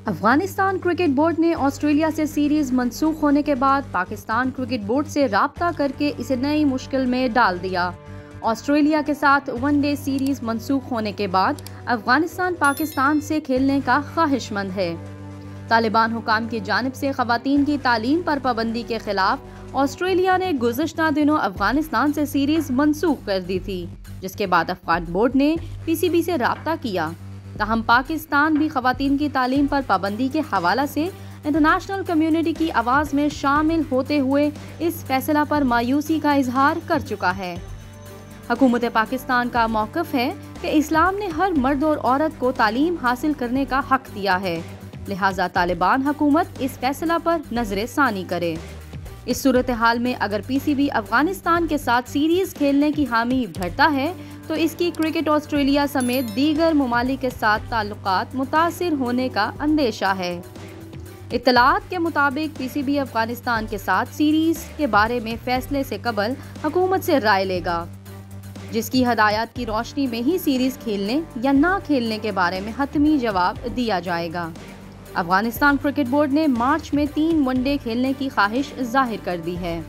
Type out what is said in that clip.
Afghanistan cricket board ने Australia से series मंसूख होने के बाद पाकिस्तान क्रिकेट बोर्ड से राब्ता करके इसे नई मुश्किल में डाल दिया। ऑस्ट्रेलिया के साथ वनडे सीरीज मंसूख होने के बाद अफगानिस्तान पाकिस्तान से खेलने का ख्वाहिशमंद है। तालिबान हुकाम की जानिब से खवातीन की तालीम पर पाबंदी के खिलाफ ऑस्ट्रेलिया ने गुज़िश्ता दिनों अफगानिस्तान से सीरीज मंसूख कर दी थी, जिसके बाद अफगान बोर्ड ने पीसीबी से राब्ता किया। ताहम पाकिस्तान भी खवातीन की तालीम पर पाबंदी के हवाला से इंटरनेशनल कम्युनिटी की आवाज़ में शामिल होते हुए इस फैसला पर मायूसी का इजहार कर चुका है। हुकूमत पाकिस्तान का मौक़िफ़ है कि इस्लाम ने हर मर्द और औरत को तालीम हासिल करने का हक दिया है, लिहाजा तालिबान हुकूमत इस फैसला पर नजर सानी करे। इस सूरत हाल में अगर पीसीबी अफगानिस्तान के साथ सीरीज खेलने की हामी भरता है तो इसकी क्रिकेट ऑस्ट्रेलिया समेत दीगर ममालिक के साथ ताल्लुकात मुतासिर होने का अंदेशा है। इत्तलात के मुताबिक पीसीबी अफगानिस्तान के साथ सीरीज के बारे में फैसले से कबल हुकूमत से राय लेगा, जिसकी हदायत की रोशनी में ही सीरीज खेलने या ना खेलने के बारे में हतमी जवाब दिया जाएगा। अफगानिस्तान क्रिकेट बोर्ड ने मार्च में 3 वनडे खेलने की ख्वाहिश जाहिर कर दी है।